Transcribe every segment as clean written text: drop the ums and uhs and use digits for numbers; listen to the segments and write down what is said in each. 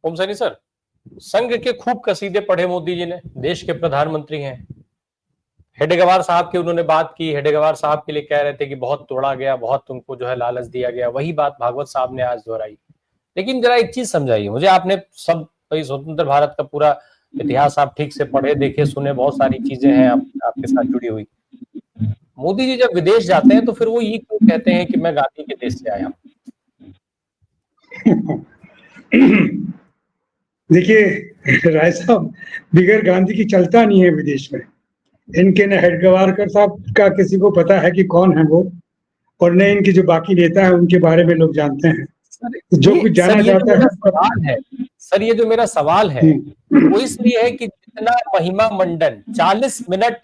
ओम Saini sir, संघ के खूब कसीदे पढ़े मोदी जी ने, देश के प्रधानमंत्री हैं। हेडेगवार साहब की उन्होंने बात की, हेडेगवार साहब के लिए कह रहे थे कि बहुत तोड़ा गया, बहुत तुमको जो है लालच दिया गया। वही बात भागवत साहब ने आज दोहराई। लेकिन जरा एक चीज समझाइए मुझे, आपने सब भाई स्वतंत्र भारत का पूरा इतिहास आप ठीक से पढ़े देखे सुने, बहुत सारी चीजें हैं आपके साथ जुड़ी हुई। मोदी जी जब विदेश जाते हैं तो फिर वो ये क्यों कहते हैं कि मैं गांधी के देश से आया हूँ? देखिए राय साहब, बिगैर गांधी की चलता नहीं है विदेश में। इनके न हेडगवारकर साहब का किसी को पता है कि कौन है वो, और न इनके जो बाकी नेता है उनके बारे में लोग जानते हैं। सर जो कुछ सर जाना ये जो जाता मेरा है सवाल है, सर ये जो मेरा सवाल है वो इसलिए है कि जितना महिमा मंडन 40 मिनट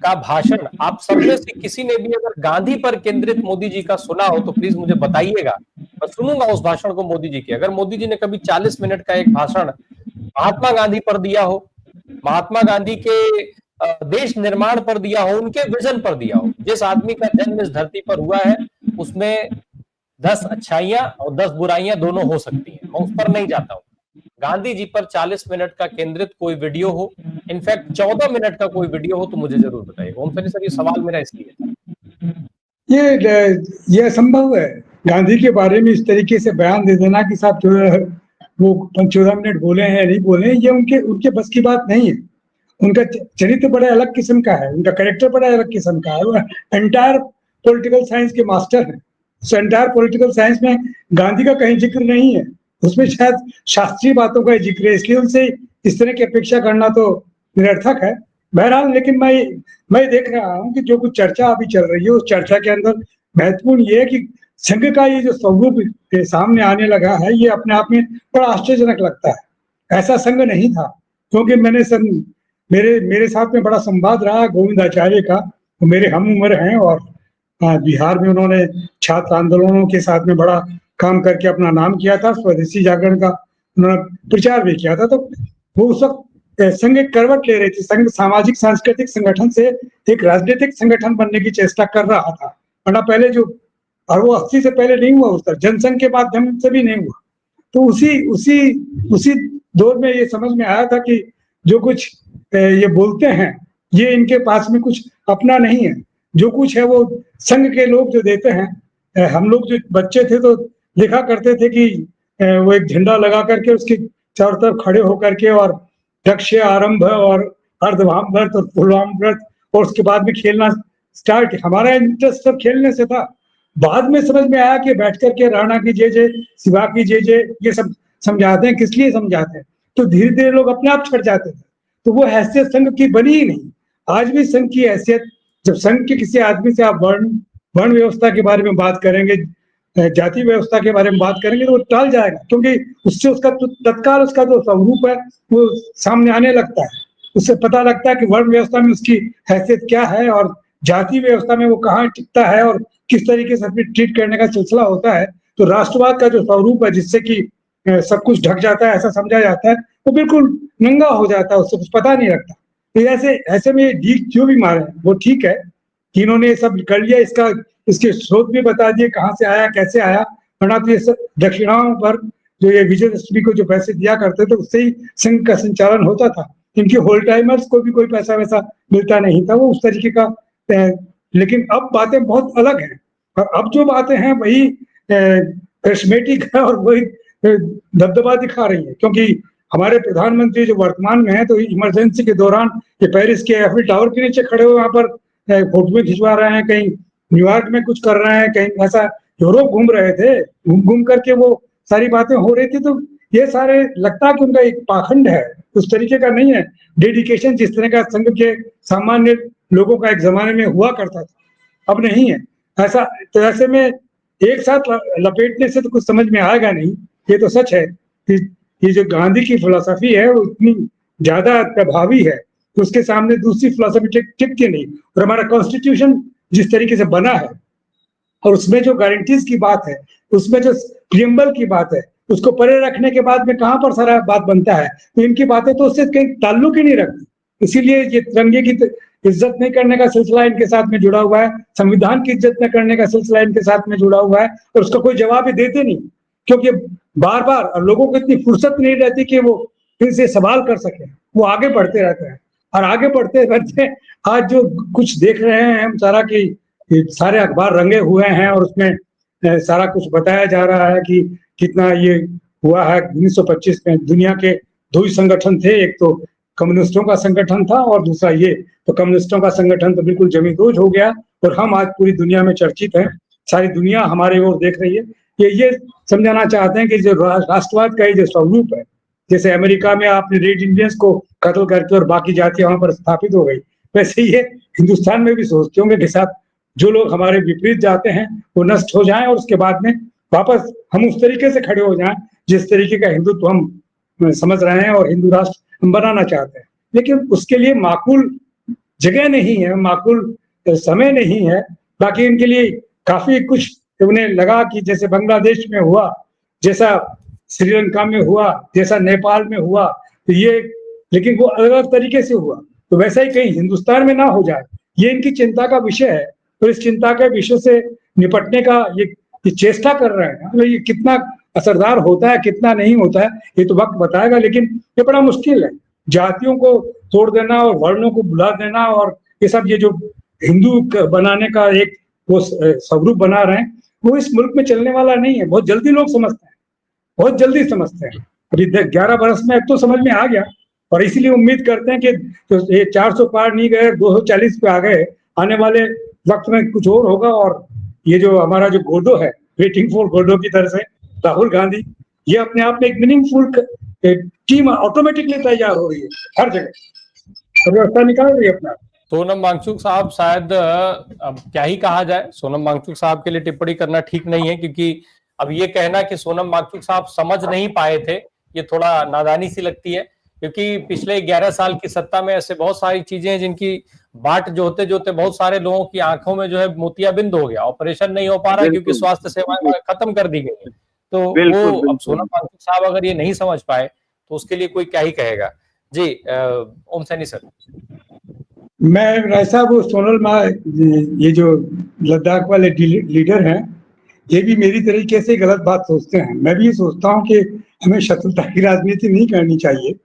का भाषण आप सब में से किसी ने भी अगर गांधी पर केंद्रित मोदी जी का सुना हो तो प्लीज मुझे बताइएगा। मैं सुनूंगा उस भाषण को मोदी जी के। अगर मोदी जी ने कभी 40 मिनट का एक भाषण महात्मा गांधी पर दिया हो, महात्मा गांधी के देश निर्माण पर दिया हो, उनके विजन पर दिया हो, जिस आदमी का जन्म इस धरती पर हुआ है उसमें 10 अच्छाइयां और 10 बुराइयां दोनों हो सकती हैं, मैं उस पर नहीं जाता हूं। गांधी जी पर 40 मिनट का केंद्रित कोई वीडियो हो, इनफैक्ट 14 मिनट का कोई वीडियो हो तो मुझे जरूर बताइए। ओम सैनी सर, ये सवाल मेरा इसलिए था। ये असंभव है गांधी के बारे में इस तरीके से बयान दे देना कि साहब जो है वो 14 मिनट बोले हैं या नहीं बोले, ये उनके उनके बस की बात नहीं है। उनका चरित्र बड़ा अलग किस्म का है, उनका कैरेक्टर बड़ा अलग किस्म का है। वो एंटायर पॉलिटिकल साइंस के मास्टर हैं। एंटायर पॉलिटिकल साइंस में गांधी का कहीं जिक्र नहीं है, उसमें शायद शास्त्रीय बातों का जिक्र है, इसलिए उनसे इस तरह की अपेक्षा करना तो निरर्थक है। बहरहाल लेकिन मैं देख रहा हूँ कि जो कुछ चर्चा अभी चल रही है उस चर्चा के अंदर महत्वपूर्ण ये है कि संघ का ये जो स्वरूप सामने आने लगा है, ये अपने आप में बड़ा आश्चर्यजनक लगता है। ऐसा संघ नहीं था, क्योंकि मेरे मेरे साथ में बड़ा संवाद रहा गोविंद आचार्य का। वो मेरे हम उम्र हैं और बिहार में उन्होंने छात्र आंदोलनों के साथ में बड़ा काम करके अपना नाम किया था। स्वदेशी जागरण का उन्होंने प्रचार भी किया था। तो वो उस वक्त संघ एक करवट ले रही थी। संघ सामाजिक सांस्कृतिक संगठन से एक राजनीतिक संगठन बनने की चेष्टा कर रहा था, वरना पहले जो, और वो 80 से पहले नहीं हुआ, उस तरह जनसंघ के माध्यम से भी नहीं हुआ। तो उसी उसी उसी दौर में ये समझ में आया था कि जो कुछ ये बोलते हैं ये इनके पास में कुछ अपना नहीं है। जो कुछ है वो संघ के लोग जो देते हैं। हम लोग जो बच्चे थे तो लिखा करते थे कि वो एक झंडा लगा करके उसके चारों तरफ खड़े होकर के, और दक्ष आरंभ और अर्धवाम व्रत और पूर्वाम व्रत, और उसके बाद में खेलना स्टार्ट। हमारा इंटरेस्ट सब खेलने से था। बाद में समझ में आया कि बैठ करके राणा की जय जय, शिवा की जय जय, ये सब समझाते हैं। किस लिए समझाते हैं? तो धीरे धीरे लोग अपने आप छट जाते थे। तो वो हैसियत संघ की बनी ही नहीं। आज भी संघ की हैसियत, जब संघ के किसी आदमी से आप वर्ण वर्ण व्यवस्था के बारे में बात करेंगे, जाति व्यवस्था के बारे में बात करेंगे, तो वो टाल जाएगा, क्योंकि उससे उसका तत्काल उसका जो स्वरूप है वो सामने आने लगता है। उससे पता लगता है कि वर्ण व्यवस्था में उसकी हैसियत क्या है और जाति व्यवस्था में वो कहाँ टिकता है और किस तरीके से ट्रीट करने का सिलसिला होता है। तो राष्ट्रवाद का जो स्वरूप है जिससे कि सब कुछ ढक जाता है, ऐसा समझा जाता है, वो बिल्कुल नंगा हो जाता है, उससे कुछ पता नहीं लगता। तो ऐसे ऐसे में ढीक जो भी मारे वो ठीक है कि इन्होंने सब कर लिया, इसका इसके स्रोत भी बता दिए कहाँ से आया कैसे आया। वरना तो ये सब दक्षिणाओं पर जो ये विजयदशमी को जो पैसे दिया करते थे उससे ही संघ का संचालन होता था। इनके होल टाइमर्स को भी कोई पैसा वैसा मिलता नहीं था, वो उस तरीके का। लेकिन अब बातें बहुत अलग हैं, और अब जो बातें हैं वही कॉस्मेटिक है और वही दबदबा दिखा रही है। क्योंकि हमारे प्रधानमंत्री जो वर्तमान में है, तो इमरजेंसी के दौरान ये पेरिस के एफिल टावर के नीचे खड़े हुए वहां पर फोटो खिंचवा रहे हैं, कहीं न्यूयॉर्क में कुछ कर रहे हैं, कहीं ऐसा यूरोप घूम रहे थे, घूम घूम करके वो सारी बातें हो रही थी। तो ये सारे लगता है कि उनका एक पाखंड है, उस तरीके का नहीं है। डेडिकेशन जिस तरह का संघ के सामान्य लोगों का एक जमाने में हुआ करता था, अब नहीं है ऐसा। तो ऐसे में एक साथ लपेटने से तो कुछ समझ में आएगा नहीं। ये तो सच है कि ये जो गांधी की फिलोसफी है वो इतनी ज्यादा प्रभावी है कि उसके सामने दूसरी फिलोसफी टिकती नहीं। और हमारा कॉन्स्टिट्यूशन जिस तरीके से बना है और उसमें जो गारंटीज की बात है, उसमें जो प्रियम्बल की बात है, उसको परे रखने के बाद में कहां पर सारा बात बनता है। तो इनकी बातें तो उससे कहीं ताल्लुक ही नहीं रखती। इसीलिए ये तिरंगे की इज्जत नहीं करने का सिलसिला इनके साथ में जुड़ा हुआ है, संविधान की इज्जत न करने का सिलसिला इनके साथ में जुड़ा हुआ है, और उसका कोई जवाब ही देते नहीं। क्योंकि बार बार, और लोगों को इतनी फुर्सत नहीं रहती कि वो फिर से सवाल कर सके, वो आगे बढ़ते रहते हैं। और आगे बढ़ते बढ़ते आज जो कुछ देख रहे हैं हम सारा कि सारे अखबार रंगे हुए हैं और उसमें सारा कुछ बताया जा रहा है कि कितना ये हुआ है। 1925 में दुनिया के दो ही संगठन थे, एक तो कम्युनिस्टों का संगठन था और दूसरा ये। तो कम्युनिस्टों का संगठन तो बिल्कुल जमींदोज हो गया और हम आज पूरी दुनिया में चर्चित हैं, सारी दुनिया हमारे ओर देख रही है। ये समझाना चाहते हैं कि जो राष्ट्रवाद का ये जो स्वरूप है, जैसे अमेरिका में आपने रेड इंडियंस को कत्ल करके और बाकी जातियां वहां पर स्थापित हो गई, वैसे ये हिंदुस्तान में भी सोचते होंगे कि साथ जो लोग हमारे विपरीत जाते हैं वो नष्ट हो जाएं और उसके बाद में वापस हम उस तरीके से खड़े हो जाएं जिस तरीके का हिंदुत्व हम समझ रहे हैं और हिंदू राष्ट्र हम बनाना चाहते हैं। लेकिन उसके लिए माकूल जगह नहीं है, माकूल समय नहीं है। बाकी इनके लिए काफी कुछ उन्हें लगा कि जैसे बांग्लादेश में हुआ, जैसा श्रीलंका में हुआ, जैसा नेपाल में हुआ, तो ये, लेकिन वो अलग अलग तरीके से हुआ, तो वैसा ही कहीं हिंदुस्तान में ना हो जाए, ये इनकी चिंता का विषय है। तो इस चिंता के विषय से निपटने का ये चेष्टा कर रहे हैं। मतलब ये कितना असरदार होता है, कितना नहीं होता है, ये तो वक्त बताएगा, लेकिन ये बड़ा मुश्किल है। जातियों को तोड़ देना और वर्णों को बुला देना और ये सब, ये जो हिंदू बनाने का एक वो स्वरूप बना रहे हैं, वो इस मुल्क में चलने वाला नहीं है। बहुत जल्दी लोग समझते हैं, बहुत जल्दी समझते हैं। अभी 11 बरस में अब तो समझ में आ गया और इसीलिए उम्मीद करते हैं कि तो ये 400 पार नहीं गए, 240 पे आ गए, आने वाले वक्त में कुछ और होगा। और ये जो हमारा जो गोडो है, वेटिंग फॉर गोडो की तरह से राहुल गांधी, ये अपने आप में एक मीनिंगफुल टीम ऑटोमेटिकली तैयार हो रही है, हर जगह व्यवस्था निकाल रही है अपना। सोनम वांगचुक साहब शायद अब क्या ही कहा जाए, सोनम वांगचुक साहब के लिए टिप्पणी करना ठीक नहीं है, क्योंकि अब ये कहना कि सोनम वांगचुक साहब समझ नहीं पाए थे, ये थोड़ा नादानी सी लगती है। क्योंकि पिछले 11 साल की सत्ता में ऐसे बहुत सारी चीजें हैं जिनकी बाट जोते जोते बहुत सारे लोगों की आंखों में जो है मोतियाबिंद हो गया, ऑपरेशन नहीं हो पा रहा है क्योंकि स्वास्थ्य सेवाएं खत्म कर दी गई है। तो वो अब सोनम वांगचुक साहब अगर ये नहीं समझ पाए तो उसके लिए कोई क्या ही कहेगा। जी ओम सैनी सर। मैं ऐसा, वो सोनल मा, ये जो लद्दाख वाले लीडर हैं, ये भी मेरी तरीके से गलत बात सोचते हैं। मैं भी ये सोचता हूँ कि हमें शत्रुता की राजनीति नहीं करनी चाहिए।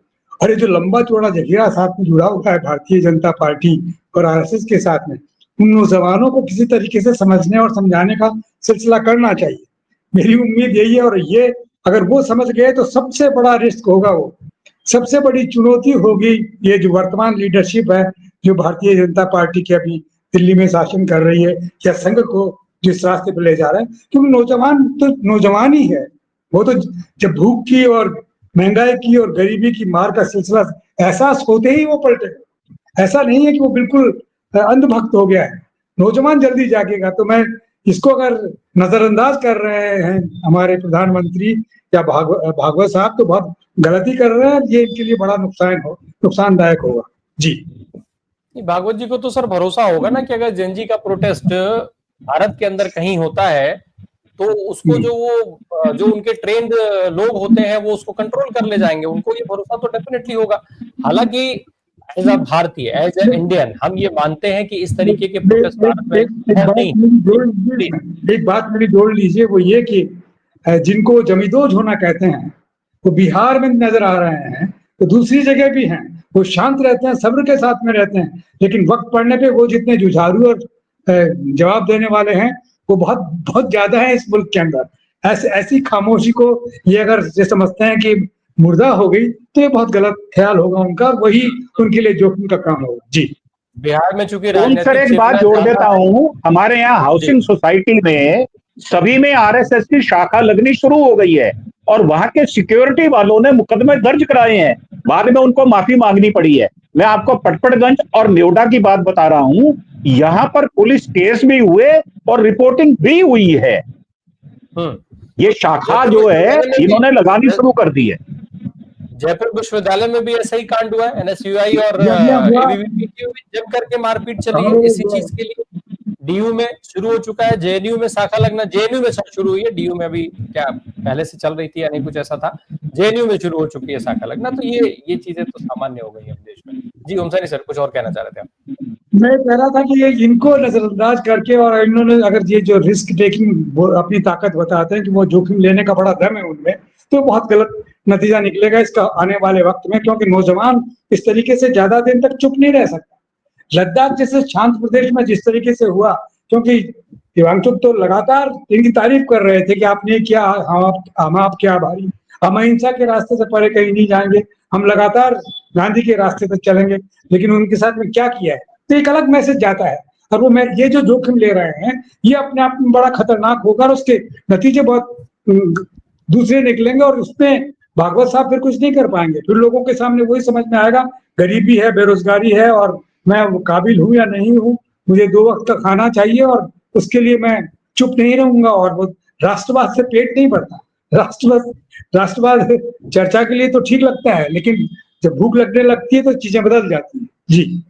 और ये जो लंबा चौड़ा जखीरा साथ में जुड़ा हुआ है भारतीय जनता पार्टी और आरएसएस के साथ में, उन नौजवानों को किसी तरीके से समझने और समझाने का सिलसिला करना चाहिए। मेरी उम्मीद यही है। और ये अगर वो समझ गए तो सबसे बड़ा रिस्क होगा, वो सबसे बड़ी चुनौती होगी। ये जो वर्तमान लीडरशिप है, जो भारतीय जनता पार्टी की अभी दिल्ली में शासन कर रही है, या संघ को जिस रास्ते पर ले जा रहे हैं, क्योंकि नौजवान तो नौजवान ही है। वो तो जब भूख की और महंगाई की और गरीबी की मार का सिलसिला एहसास होते ही वो पलटेगा। ऐसा नहीं है कि वो बिल्कुल अंधभक्त हो गया है। नौजवान जल्दी जागेगा। तो मैं इसको अगर नजरअंदाज कर रहे हैं हमारे प्रधानमंत्री या भागवत साहब, तो बहुत गलती कर रहे हैं। ये इनके लिए बड़ा नुकसानदायक होगा। जी भागवत जी को तो सर भरोसा होगा ना कि अगर जेनजी का प्रोटेस्ट भारत के अंदर कहीं होता है तो उसको जो उनके ट्रेंड लोग होते हैं वो उसको कंट्रोल कर ले जाएंगे। उनको ये भरोसा तो डेफिनेटली होगा। हालांकि एज अ भारतीय, एज ए इंडियन, हम ये मानते हैं कि इस तरीके के प्रोटेस्ट भारत में एक बात मेरी जोड़ लीजिए, वो ये कि जिनको जमींदोज होना कहते हैं वो बिहार में नजर आ रहे हैं, तो दूसरी जगह भी हैं। वो शांत रहते हैं, सब्र के साथ में रहते हैं, लेकिन वक्त पड़ने पे वो जितने जुझारू और जवाब देने वाले हैं वो बहुत बहुत ज्यादा है इस मुल्क के अंदर। ऐसी खामोशी को ये अगर ये समझते हैं कि मुर्दा हो गई, तो ये बहुत गलत ख्याल होगा उनका। वही उनके लिए जोखिम का काम होगा। जी बिहार में चूंकि सर एक बात जोड़ देता हूं, हमारे यहाँ हाउसिंग सोसाइटी में सभी में आरएसएस की शाखा लगनी शुरू हो गई है और वहां के सिक्योरिटी वालों ने मुकदमे दर्ज कराए हैं, बाद में उनको माफी मांगनी पड़ी है। मैं आपको पटपड़गंज और न्योडा की बात बता रहा हूं, यहां पर पुलिस केस भी हुए और रिपोर्टिंग भी हुई है। ये शाखा जो है इन्होंने लगानी शुरू कर दी है। जयपुर विश्वविद्यालय में भी ऐसा ही कांड हुआ है। एनएसयूआई और एबीवीपी में जम करके मारपीट चली है इसी चीज के लिए। डीयू में शुरू हो चुका है, जेएनयू में शाखा लगना, जेएनयू में शुरू हुई है, डीयू में अभी क्या पहले से चल रही थी या नहीं, कुछ ऐसा था। जेएनयू में शुरू हो चुकी है शाखा लगना। तो ये चीजें तो सामान्य हो गई है देश में। जी ओम सैनी सर, कुछ और कहना चाह रहे थे आप? मैं कह रहा था कि ये इनको नजरअंदाज करके, और इन्होंने अगर ये जो रिस्क टेकिंग अपनी ताकत बताते हैं कि वो जोखिम लेने का बड़ा दम है उनमें, तो बहुत गलत नतीजा निकलेगा इसका आने वाले वक्त में, क्योंकि नौजवान इस तरीके से ज्यादा दिन तक चुप नहीं रह सकता। लद्दाख जैसे शांत प्रदेश में जिस तरीके से हुआ, क्योंकि दिव्यांशु तो लगातार इनकी तारीफ कर रहे थे कि आपने किया, हम आपके आभारी, हम अहिंसा के रास्ते से परे कहीं नहीं जाएंगे, हम लगातार गांधी के रास्ते पर चलेंगे, लेकिन उनके साथ में क्या किया है, तो एक अलग मैसेज जाता है। और वो ये जो जोखिम ले रहे हैं ये अपने आप में बड़ा खतरनाक होगा और उसके नतीजे बहुत दूसरे निकलेंगे, और उसमें भागवत साहब फिर कुछ नहीं कर पाएंगे। फिर लोगों के सामने वही समझ में आएगा, गरीबी है, बेरोजगारी है, और मैं काबिल हूं या नहीं हूं, मुझे 2 वक्त का खाना चाहिए और उसके लिए मैं चुप नहीं रहूंगा। और वो राष्ट्रवाद से पेट नहीं भरता। राष्ट्रवाद चर्चा के लिए तो ठीक लगता है, लेकिन जब भूख लगने लगती है तो चीजें बदल जाती हैं। जी।